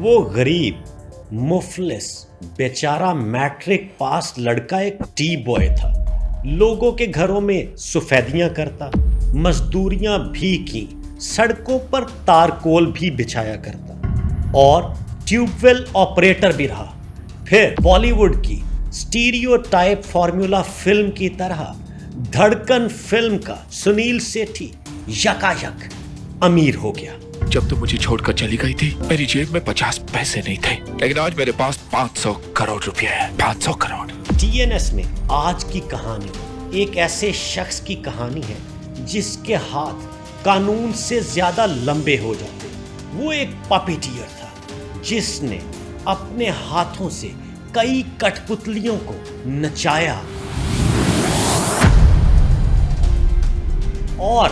وہ غریب مفلس بیچارہ میٹرک پاس لڑکا ایک ٹی بوائے تھا. لوگوں کے گھروں میں سفیدیاں کرتا, مزدوریاں بھی کی, سڑکوں پر تارکول بھی بچھایا کرتا اور ٹیوب ویل آپریٹر بھی رہا. پھر بالی ووڈ کی سٹیریو ٹائپ فارمولا فلم کی طرح دھڑکن فلم کا سنیل سیٹھی یکا یک امیر ہو گیا. جب تم مجھے چھوڑ کر چلی گئی تھی میری جیب میں 50 پیسے نہیں تھے, لیکن آج میرے پاس 500 کروڑ روپے ہے. 500 کروڑ. TNS میں آج کی کہانی ایک ایسے شخص کی کہانی ہے جس کے ہاتھ قانون سے زیادہ لمبے ہو جاتے. وہ ایک پاپیٹیئر تھا جس نے اپنے ہاتھوں سے کئی کٹ پتلیوں کو نچایا اور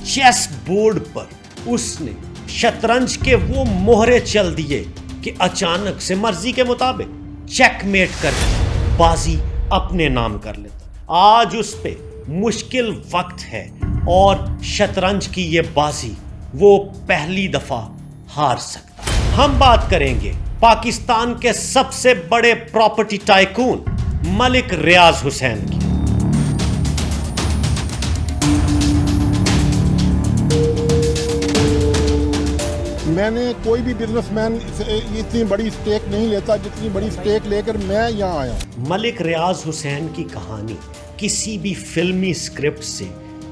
چیس بورڈ پر اس نے شطرنج کے وہ مہرے چل دیے کہ اچانک سے مرضی کے مطابق چیک میٹ کر کے بازی اپنے نام کر لیتا. آج اس پہ مشکل وقت ہے اور شطرنج کی یہ بازی وہ پہلی دفعہ ہار سکتا. ہم بات کریں گے پاکستان کے سب سے بڑے پراپرٹی ٹائکون ملک ریاض حسین کی. میں نے کوئی بھی بزنس مین اتنی بڑی اسٹیک نہیں لیتا جتنی بڑی اسٹیک لے کر میں یہاں آیا. ملک ریاض حسین کی کہانی کسی بھی فلمی اسکرپٹ سے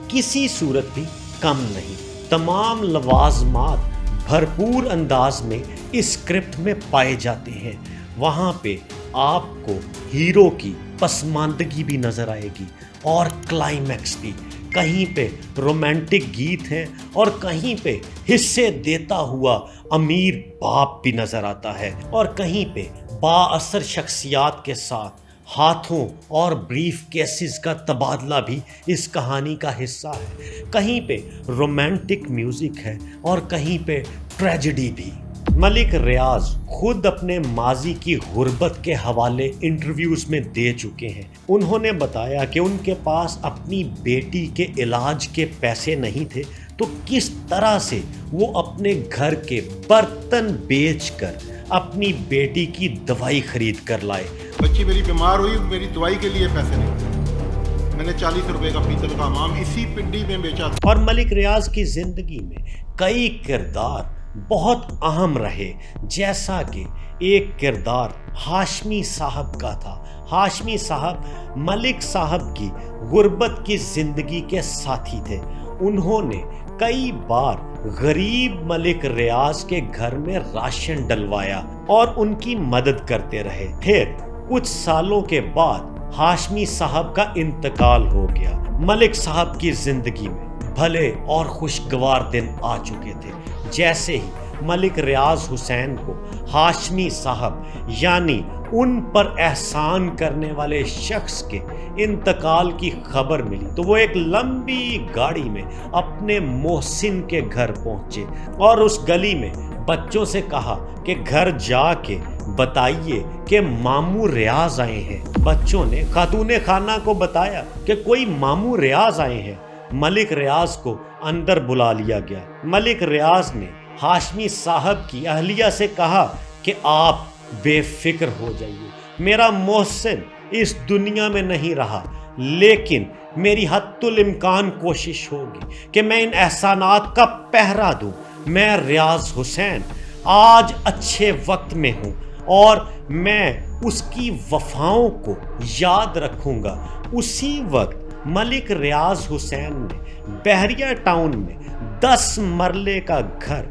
کسی صورت بھی کم نہیں. تمام لوازمات بھرپور انداز میں اس اسکرپٹ میں پائے جاتے ہیں. وہاں پہ آپ کو ہیرو کی پسماندگی بھی نظر آئے گی اور کلائمیکس بھی. کہیں پہ رومانٹک گیت ہیں اور کہیں پہ حصے دیتا ہوا امیر باپ بھی نظر آتا ہے اور کہیں پہ با اثر شخصیات کے ساتھ ہاتھوں اور بریف کیسز کا تبادلہ بھی اس کہانی کا حصہ ہے. کہیں پہ رومانٹک میوزک ہے اور کہیں پہ ٹریجڈی بھی. ملک ریاض خود اپنے ماضی کی غربت کے حوالے انٹرویوز میں دے چکے ہیں. انہوں نے بتایا کہ ان کے پاس اپنی بیٹی کے علاج کے پیسے نہیں تھے تو کس طرح سے وہ اپنے گھر کے برتن بیچ کر اپنی بیٹی کی دوائی خرید کر لائے. بچی میری بیمار ہوئی, میری دوائی کے لیے پیسے نہیں تھے, میں نے 40 روپے کا پیتل کا حمام اسی پنڈی میں بیچا. اور ملک ریاض کی زندگی میں کئی کردار بہت اہم رہے, جیسا کہ ایک کردار ہاشمی صاحب کا تھا. ہاشمی صاحب ملک صاحب کی غربت کی زندگی کے ساتھی تھے. انہوں نے کئی بار غریب ملک ریاض کے گھر میں راشن ڈلوایا اور ان کی مدد کرتے رہے. پھر کچھ سالوں کے بعد ہاشمی صاحب کا انتقال ہو گیا. ملک صاحب کی زندگی میں بھلے اور خوشگوار دن آ چکے تھے. جیسے ہی ملک ریاض حسین کو ہاشمی صاحب یعنی ان پر احسان کرنے والے شخص کے انتقال کی خبر ملی تو وہ ایک لمبی گاڑی میں اپنے محسن کے گھر پہنچے اور اس گلی میں بچوں سے کہا کہ گھر جا کے بتائیے کہ ماموں ریاض آئے ہیں. بچوں نے خاتون خانہ کو بتایا کہ کوئی ماموں ریاض آئے ہیں. ملک ریاض کو اندر بلا لیا گیا. ملک ریاض نے ہاشمی صاحب کی اہلیہ سے کہا کہ آپ بے فکر ہو جائیے, میرا محسن اس دنیا میں نہیں رہا, لیکن میری حتی الامکان کوشش ہوگی کہ میں ان احسانات کا پہرا دوں. میں ریاض حسین آج اچھے وقت میں ہوں اور میں اس کی وفاؤں کو یاد رکھوں گا. اسی وقت ملک ریاض حسین نے بحریہ ٹاؤن میں 10 مرلے کا گھر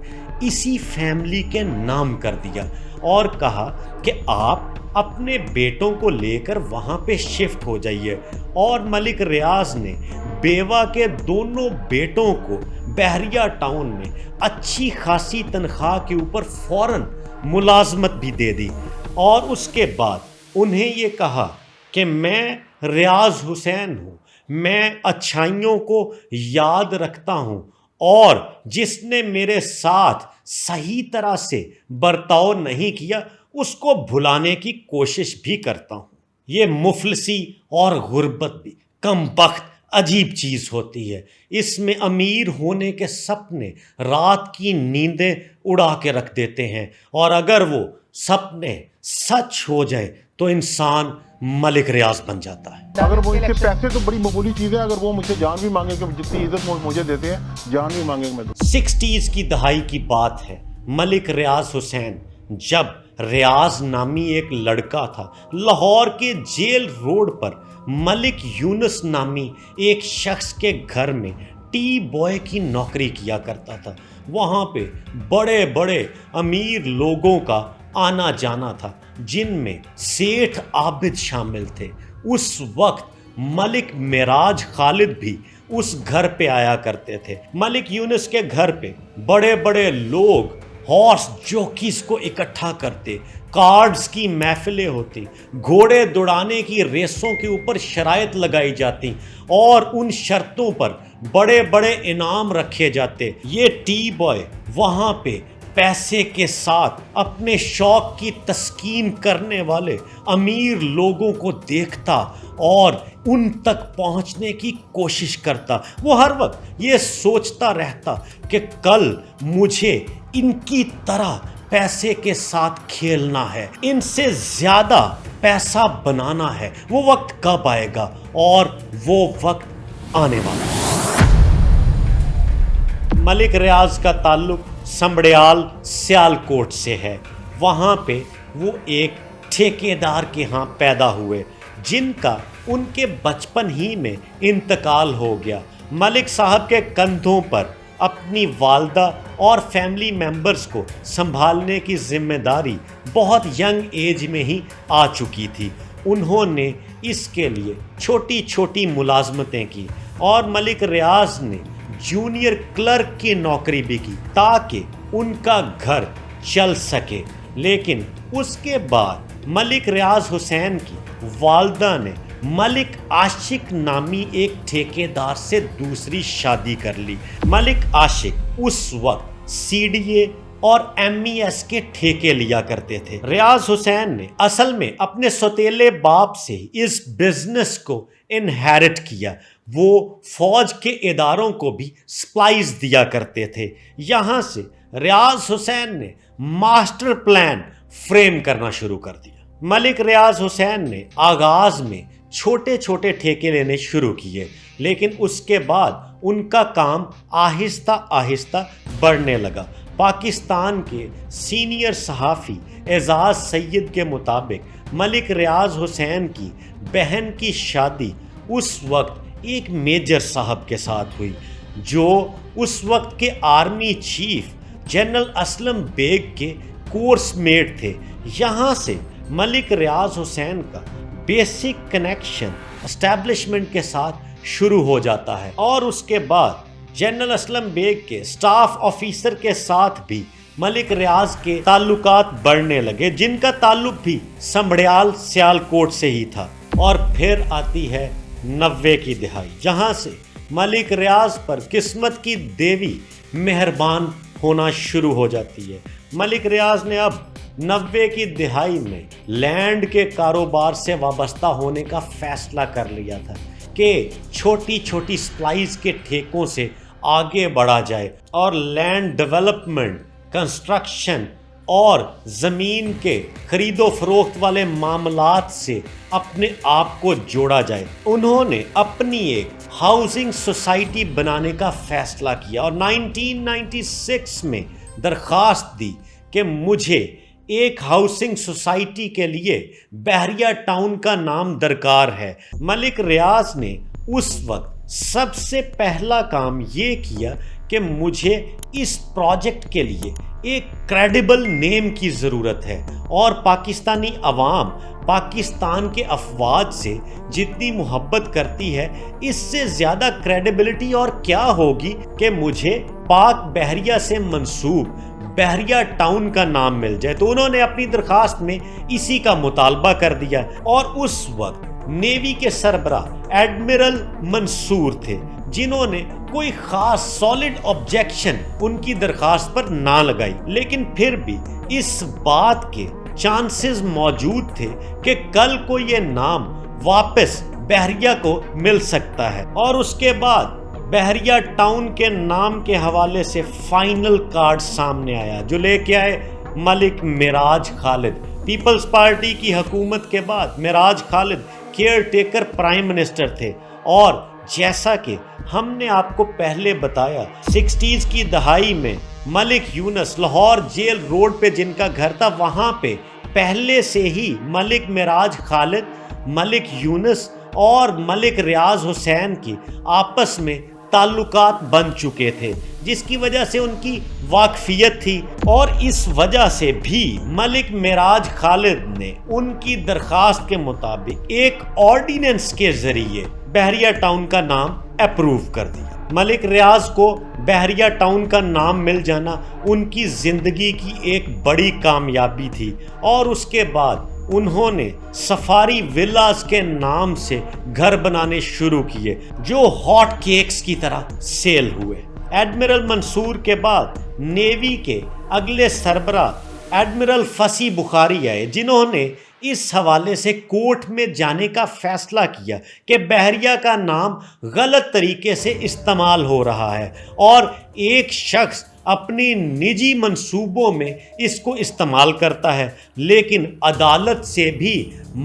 اسی فیملی کے نام کر دیا اور کہا کہ آپ اپنے بیٹوں کو لے کر وہاں پہ شفٹ ہو جائیے. اور ملک ریاض نے بیوہ کے دونوں بیٹوں کو بحریہ ٹاؤن میں اچھی خاصی تنخواہ کے اوپر فوراً ملازمت بھی دے دی اور اس کے بعد انہیں یہ کہا کہ میں ریاض حسین ہوں, میں اچھائیوں کو یاد رکھتا ہوں اور جس نے میرے ساتھ صحیح طرح سے برتاؤ نہیں کیا اس کو بھلانے کی کوشش بھی کرتا ہوں. یہ مفلسی اور غربت بھی کم بخت عجیب چیز ہوتی ہے. اس میں امیر ہونے کے سپنے رات کی نیندیں اڑا کے رکھ دیتے ہیں، اور اگر وہ سپنے سچ ہو جائے تو انسان ملک ریاض بن جاتا ہے. اگر وہ اس سے پیسے تو بڑی معمولی چیز ہے، اگر وہ مجھ سے جان بھی مانگے کہ جتنی عزت مجھے دیتے ہیں جان بھی مانگے میں 60s کی دہائی کی بات ہے. ملک ریاض حسین جب ریاض نامی ایک لڑکا تھا، لاہور کے جیل روڈ پر ملک یونس نامی ایک شخص کے گھر میں ٹی بوائے کی نوکری کیا کرتا تھا. وہاں پہ بڑے بڑے امیر لوگوں کا آنا جانا تھا، جن میں سیٹھ عابد شامل تھے. اس وقت ملک معراج خالد بھی اس گھر پہ آیا کرتے تھے. ملک یونس کے گھر پہ بڑے بڑے لوگ ہارس جوکیز کو اکٹھا کرتے، کارڈز کی محفلیں ہوتی، گھوڑے دوڑانے کی ریسوں کے اوپر شرائط لگائی جاتی اور ان شرطوں پر بڑے بڑے انعام رکھے جاتے. یہ ٹی بوائے وہاں پہ پیسے کے ساتھ اپنے شوق کی تسکین کرنے والے امیر لوگوں کو دیکھتا اور ان تک پہنچنے کی کوشش کرتا. وہ ہر وقت یہ سوچتا رہتا کہ کل مجھے ان کی طرح پیسے کے ساتھ کھیلنا ہے، ان سے زیادہ پیسہ بنانا ہے. وہ وقت کب آئے گا؟ اور وہ وقت آنے والا ہے. ملک ریاض کا تعلق سمبڑیال سیالکوٹ سے ہے. وہاں پہ وہ ایک ٹھیکیدار کے ہاں پیدا ہوئے جن کا ان کے بچپن ہی میں انتقال ہو گیا. ملک صاحب کے کندھوں پر اپنی والدہ اور فیملی ممبرز کو سنبھالنے کی ذمہ داری بہت ینگ ایج میں ہی آ چکی تھی. انہوں نے اس کے لیے چھوٹی چھوٹی ملازمتیں کی اور ملک ریاض نے جونیئر کلرک کی نوکری بھی کی تاکہ ان کا گھر چل سکے. لیکن اس کے بعد ملک ریاض حسین کی والدہ نے ملک عاشق نامی ایک ٹھیکیدار سے دوسری شادی کر لی. ملک عاشق اس وقت CDA اور MES کے ٹھیکے لیا کرتے تھے. ریاض حسین نے اصل میں اپنے سوتیلے باپ سے اس بزنس کو انہیرٹ کیا. وہ فوج کے اداروں کو بھی سپلائز دیا کرتے تھے. یہاں سے ریاض حسین نے ماسٹر پلان فریم کرنا شروع کر دیا. ملک ریاض حسین نے آغاز میں چھوٹے چھوٹے ٹھیکے لینے شروع کیے، لیکن اس کے بعد ان کا کام آہستہ آہستہ بڑھنے لگا. پاکستان کے سینئر صحافی اعزاز سید کے مطابق ملک ریاض حسین کی بہن کی شادی اس وقت ایک میجر صاحب کے ساتھ ہوئی جو اس وقت کے army chief general Aslam Beg کے کورس میٹ تھے. یہاں سے ملک ریاض حسین کا بیسک کنیکشن اسٹیبلشمنٹ کے ساتھ شروع ہو جاتا ہے اور اس کے بعد جنرل اسلم بیگ کے سٹاف آفیسر کے ساتھ بھی ملک ریاض کے تعلقات بڑھنے لگے، جن کا تعلق بھی سمبڑیال سیالکوٹ سے ہی تھا. اور پھر آتی ہے 90 کی دہائی، جہاں سے ملک ریاض پر قسمت کی دیوی مہربان ہونا شروع ہو جاتی ہے. ملک ریاض نے اب 90 کی دہائی میں لینڈ کے کاروبار سے وابستہ ہونے کا فیصلہ کر لیا تھا کہ چھوٹی چھوٹی سپلائز کے ٹھیکوں سے آگے بڑھا جائے اور لینڈ ڈیولپمنٹ، کنسٹرکشن اور زمین کے خرید و فروخت والے معاملات سے اپنے آپ کو جوڑا جائے. انہوں نے اپنی ایک ہاؤسنگ سوسائٹی بنانے کا فیصلہ کیا اور 1996 میں درخواست دی کہ مجھے ایک ہاؤسنگ سوسائٹی کے لیے بحریہ ٹاؤن کا نام درکار ہے. ملک ریاض نے اس وقت سب سے پہلا کام یہ کیا کہ مجھے اس پروجیکٹ کے لیے ایک کریڈیبل نیم کی ضرورت ہے اور پاکستانی عوام پاکستان کے افواج سے جتنی محبت کرتی ہے اس سے زیادہ کریڈیبلٹی اور کیا ہوگی کہ مجھے پاک بحریہ سے منسوب بحریہ ٹاؤن کا نام مل جائے. تو انہوں نے اپنی درخواست میں اسی کا مطالبہ کر دیا اور اس وقت نیوی کے سربراہ ایڈمرل منصور تھے جنہوں نے کوئی خاص سالڈ آبجیکشن ان کی درخواست پر نہ لگائی، لیکن پھر بھی اس بات کے چانسز موجود تھے کہ کل کو یہ نام واپس بحریہ کو مل سکتا ہے۔ اور اس کے بعد بحریہ ٹاؤن کے نام کے حوالے سے فائنل کارڈ سامنے آیا جو لے کے آئے ملک معراج خالد۔ پیپلز پارٹی کی حکومت کے بعد معراج خالد کیئر ٹیکر پرائم منسٹر تھے، اور جیسا کہ ہم نے آپ کو پہلے بتایا 60s کی دہائی میں ملک یونس لاہور جیل روڈ پہ جن کا گھر تھا، وہاں پہ پہلے سے ہی ملک معراج خالد، ملک یونس اور ملک ریاض حسین کی آپس میں تعلقات بن چکے تھے، جس کی وجہ سے ان کی واقفیت تھی، اور اس وجہ سے بھی ملک معراج خالد نے ان کی درخواست کے مطابق ایک آرڈیننس کے ذریعے بحریہ ٹاؤن کا نام اپروو کر دیا۔ ملک ریاض کو بحریہ ٹاؤن کا نام مل جانا ان کی زندگی کی ایک بڑی کامیابی تھی، اور اس کے بعد انہوں نے سفاری ولاز کے نام سے گھر بنانے شروع کیے جو ہاٹ کیکس کی طرح سیل ہوئے۔ ایڈمرل منصور کے بعد نیوی کے اگلے سربراہ ایڈمرل فصیح بخاری آئے، جنہوں نے اس حوالے سے کورٹ میں جانے کا فیصلہ کیا کہ بحریہ کا نام غلط طریقے سے استعمال ہو رہا ہے، اور ایک شخص اپنی نجی منصوبوں میں اس کو استعمال کرتا ہے، لیکن عدالت سے بھی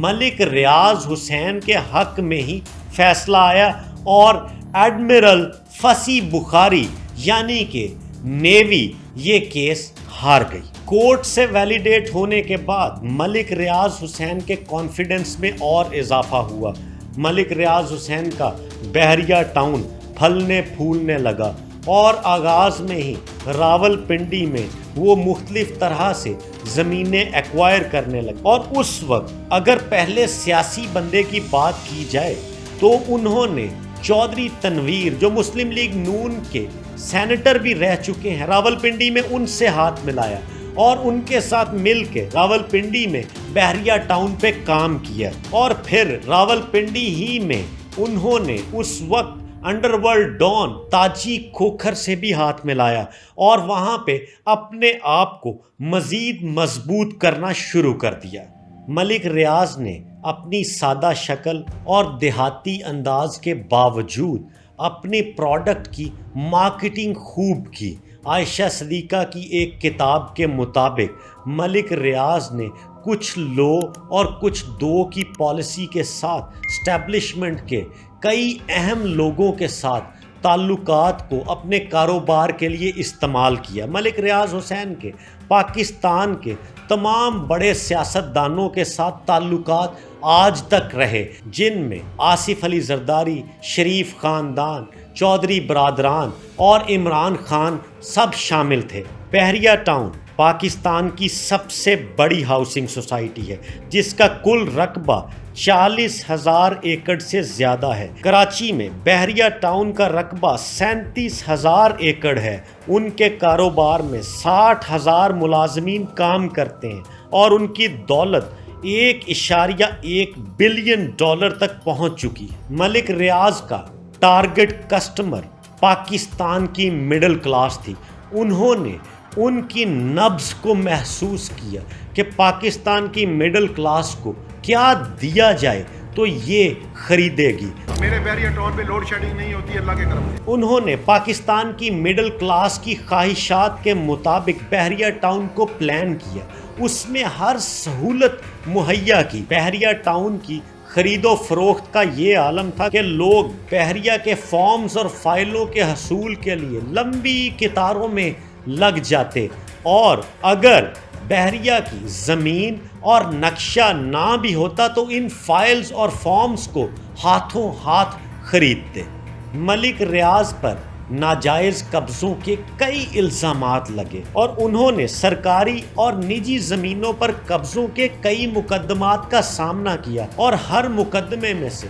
ملک ریاض حسین کے حق میں ہی فیصلہ آیا، اور ایڈمرل فصیح بخاری یعنی کہ نیوی یہ کیس ہار گئی۔ کورٹ سے ویلیڈیٹ ہونے کے بعد ملک ریاض حسین کے کانفیڈنس میں اور اضافہ ہوا۔ ملک ریاض حسین کا بحریہ ٹاؤن پھلنے پھولنے لگا، اور آغاز میں ہی راول پنڈی میں وہ مختلف طرح سے زمینیں ایکوائر کرنے لگے، اور اس وقت اگر پہلے سیاسی بندے کی بات کی جائے تو انہوں نے چودھری تنویر جو مسلم لیگ نون کے سینیٹر بھی رہ چکے ہیں، راول پنڈی میں ان سے ہاتھ ملایا، اور ان کے ساتھ مل کے راول پنڈی میں بحریہ ٹاؤن پہ کام کیا، اور پھر راول پنڈی ہی میں انہوں نے اس وقت انڈر ورلڈ ڈان تاجی کھوکھر سے بھی ہاتھ ملایا، اور وہاں پہ اپنے آپ کو مزید مضبوط کرنا شروع کر دیا۔ ملک ریاض نے اپنی سادہ شکل اور دیہاتی انداز کے باوجود اپنی پروڈکٹ کی مارکیٹنگ خوب کی۔ عائشہ صدیقہ کی ایک کتاب کے مطابق ملک ریاض نے کچھ لو اور کچھ دو کی پالیسی کے ساتھ اسٹیبلشمنٹ کے کئی اہم لوگوں کے ساتھ تعلقات کو اپنے کاروبار کے لیے استعمال کیا۔ ملک ریاض حسین کے پاکستان کے تمام بڑے سیاستدانوں کے ساتھ تعلقات آج تک رہے، جن میں آصف علی زرداری، شریف خاندان، چودھری برادران اور عمران خان سب شامل تھے۔ بحریہ ٹاؤن پاکستان کی سب سے بڑی ہاؤسنگ سوسائٹی ہے، جس کا کل رقبہ 40,000 ایکڑ سے زیادہ ہے۔ کراچی میں بحریہ ٹاؤن کا رقبہ 37,000 ایکڑ ہے۔ ان کے کاروبار میں 60,000 ملازمین کام کرتے ہیں، اور ان کی دولت 1.1 بلین ڈالر تک پہنچ چکی ہے۔ ملک ریاض کا ٹارگٹ کسٹمر پاکستان کی مڈل کلاس تھی۔ انہوں نے ان کی نبض کو محسوس کیا کہ پاکستان کی مڈل کلاس کو کیا دیا جائے تو یہ خریدے گی۔ میرے بحریہ ٹاؤن پہ لوڈ شیڈنگ نہیں ہوتی اللہ کے کرم سے۔ انہوں نے پاکستان کی مڈل کلاس کی خواہشات کے مطابق بحریہ ٹاؤن کو پلان کیا، اس میں ہر سہولت مہیا کی۔ بحریہ ٹاؤن کی خرید و فروخت کا یہ عالم تھا کہ لوگ بحریہ کے فارمز اور فائلوں کے حصول کے لیے لمبی قطاروں میں لگ جاتے، اور اگر بحریہ کی زمین اور نقشہ نہ بھی ہوتا تو ان فائلز اور فارمز کو ہاتھوں ہاتھ خریدتے۔ ملک ریاض پر ناجائز قبضوں کے کئی الزامات لگے، اور انہوں نے سرکاری اور نجی زمینوں پر قبضوں کے کئی مقدمات کا سامنا کیا، اور ہر مقدمے میں سے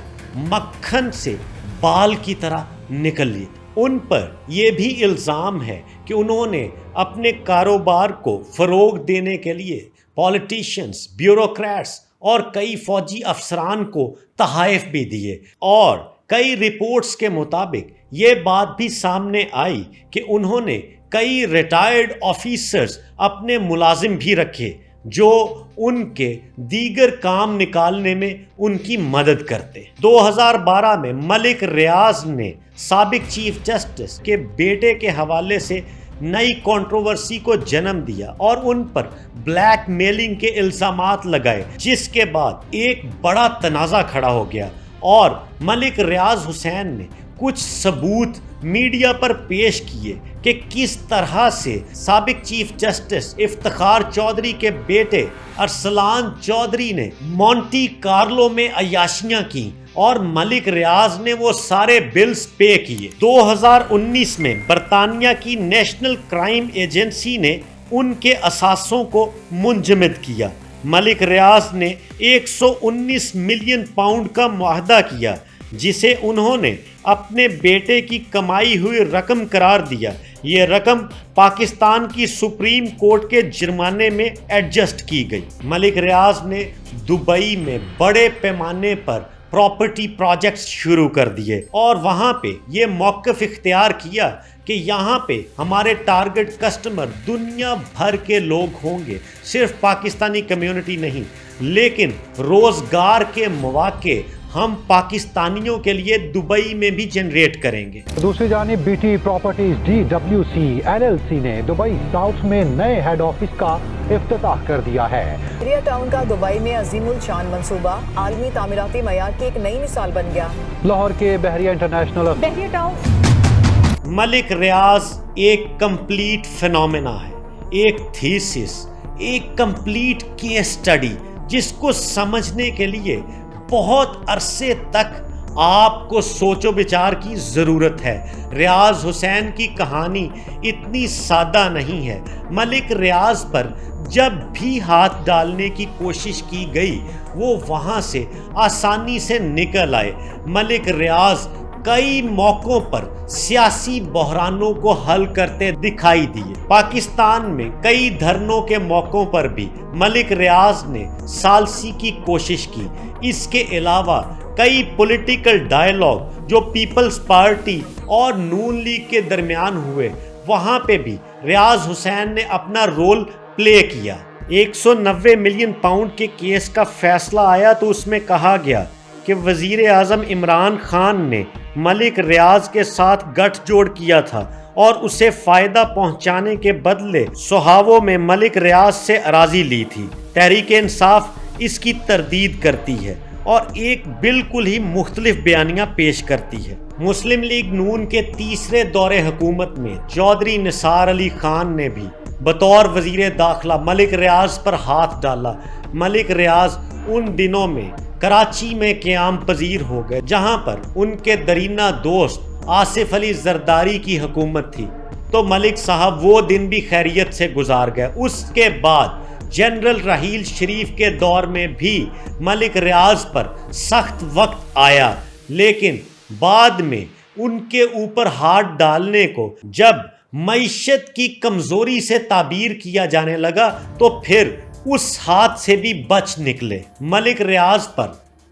مکھن سے بال کی طرح نکل لی۔ ان پر یہ بھی الزام ہے کہ انہوں نے اپنے کاروبار کو فروغ دینے کے لیے پولیٹیشینز، بیوروکریٹس اور کئی فوجی افسران کو تحائف بھی دیے، اور کئی رپورٹس کے مطابق یہ بات بھی سامنے آئی کہ انہوں نے کئی ریٹائرڈ آفیسرز اپنے ملازم بھی رکھے۔ جو ان کے دیگر کام نکالنے میں ان کی مدد کرتے۔ 2012 میں ملک ریاض نے سابق چیف جسٹس کے بیٹے کے حوالے سے نئی کنٹروورسی کو جنم دیا اور ان پر بلیک میلنگ کے الزامات لگائے، جس کے بعد ایک بڑا تنازع کھڑا ہو گیا اور ملک ریاض حسین نے کچھ ثبوت میڈیا پر پیش کیے کہ کس طرح سے سابق چیف جسٹس افتخار چودھری کے بیٹے ارسلان چودھری نے مونٹی کارلو میں عیاشیاں کی اور ملک ریاض نے وہ سارے بلز پے کیے۔ 2019 میں برطانیہ کی نیشنل کرائم ایجنسی نے ان کے اثاثوں کو منجمد کیا۔ ملک ریاض نے 119 ملین پاؤنڈ کا معاہدہ کیا، جسے انہوں نے اپنے بیٹے کی کمائی ہوئی رقم قرار دیا۔ یہ رقم پاکستان کی سپریم کورٹ کے جرمانے میں ایڈجسٹ کی گئی۔ ملک ریاض نے دبئی میں بڑے پیمانے پر پراپرٹی پروجیکٹس شروع کر دیے اور وہاں پہ یہ موقف اختیار کیا کہ یہاں پہ ہمارے ٹارگٹ کسٹمر دنیا بھر کے لوگ ہوں گے، صرف پاکستانی کمیونٹی نہیں، لیکن روزگار کے مواقع ہم پاکستانیوں کے لیے دبئی میں بھی جنریٹ کریں گے۔ دوسری جانب B T properties DWC LLC نے دبئی ساؤتھ میں نئے ہیڈ آفس کا افتتاح کر دیا ہے۔ بحریہ ٹاؤن کا دبئی میں عظیم الشان منصوبہ عالمی تعمیراتی معیار کی ایک نئی مثال بن گیا۔ لاہور کے بحریہ انٹرنیشنل بحریہ ٹاؤن ملک ریاض ایک کمپلیٹ فینومینا ہے، ایک تھیسس، ایک کمپلیٹ کیس سٹڈی جس کو سمجھنے کے لیے بہت عرصے تک آپ کو سوچ و بچار کی ضرورت ہے۔ ریاض حسین کی کہانی اتنی سادہ نہیں ہے۔ ملک ریاض پر جب بھی ہاتھ ڈالنے کی کوشش کی گئی وہ وہاں سے آسانی سے نکل آئے۔ ملک ریاض کئی موقعوں پر سیاسی بحرانوں کو حل کرتے دکھائی دیے۔ پاکستان میں کئی دھرنوں کے موقعوں پر بھی ملک ریاض نے ثالثی کی کوشش کی۔ اس کے علاوہ کئی پولیٹیکل ڈائیلاگ جو پیپلز پارٹی اور نون لیگ کے درمیان ہوئے، وہاں پہ بھی ریاض حسین نے اپنا رول پلے کیا۔ 190 ملین پاؤنڈ کے کیس کا فیصلہ آیا تو اس میں کہا گیا کہ وزیر اعظم عمران خان نے ملک ریاض کے ساتھ گٹھ جوڑ کیا تھا اور اسے فائدہ پہنچانے کے بدلے سہاووں میں ملک ریاض سے اراضی لی تھی۔ تحریک انصاف اس کی تردید کرتی ہے اور ایک بالکل ہی مختلف بیانیہ پیش کرتی ہے۔ مسلم لیگ نون کے تیسرے دور حکومت میں چودھری نثار علی خان نے بھی بطور وزیر داخلہ ملک ریاض پر ہاتھ ڈالا۔ ملک ریاض ان دنوں میں کراچی میں قیام پذیر ہو گئے جہاں پر ان کے درینہ دوست آصف علی زرداری کی حکومت تھی، تو ملک صاحب وہ دن بھی خیریت سے گزار گئے۔ اس کے بعد جنرل رحیل شریف کے دور میں بھی ملک ریاض پر سخت وقت آیا، لیکن بعد میں ان کے اوپر ہاتھ ڈالنے کو جب معیشت کی کمزوری سے تعبیر کیا جانے لگا تو پھر اس ہاتھ سے بھی بچ نکلے۔ ملک ریاض پر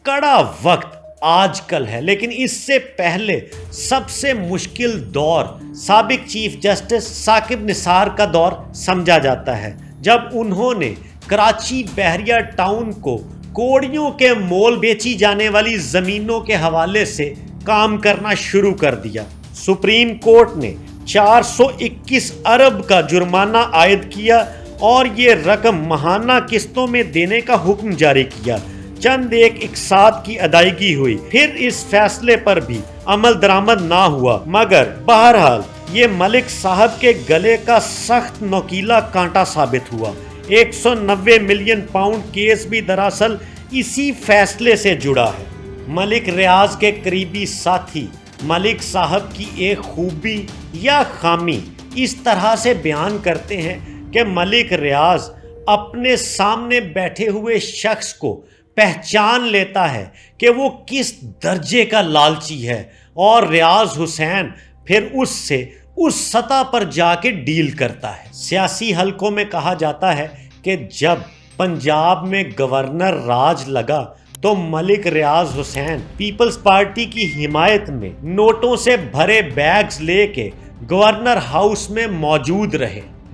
کڑا وقت آج کل ہے، لیکن اس سے پہلے سب سے مشکل دور سابق چیف جسٹس ثاقب نثار کا دور سمجھا جاتا ہے، جب انہوں نے کراچی بحریہ ٹاؤن کو کوڑیوں کے مول بیچی جانے والی زمینوں کے حوالے سے کام کرنا شروع کر دیا۔ سپریم کورٹ نے 421 ارب کا جرمانہ عائد کیا اور یہ رقم ماہانہ قسطوں میں دینے کا حکم جاری کیا۔ چند ایک اقساط کی ادائیگی ہوئی، پھر اس فیصلے پر بھی عمل درآمد نہ ہوا، مگر بہرحال یہ ملک صاحب کے گلے کا سخت نوکیلا کانٹا ثابت ہوا۔ 190 ملین پاؤنڈ کیس بھی دراصل اسی فیصلے سے جڑا ہے۔ ملک ریاض کے قریبی ساتھی ملک صاحب کی ایک خوبی یا خامی اس طرح سے بیان کرتے ہیں کہ ملک ریاض اپنے سامنے بیٹھے ہوئے شخص کو پہچان لیتا ہے کہ وہ کس درجے کا لالچی ہے، اور ریاض حسین پھر اس سے اس سطح پر جا کے ڈیل کرتا ہے۔ سیاسی حلقوں میں کہا جاتا ہے کہ جب پنجاب میں گورنر راج لگا تو ملک ریاض حسین پیپلز پارٹی کی حمایت میں نوٹوں سے بھرے بیگز لے کے گورنر ہاؤس میں موجود رہے۔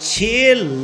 6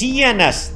TNS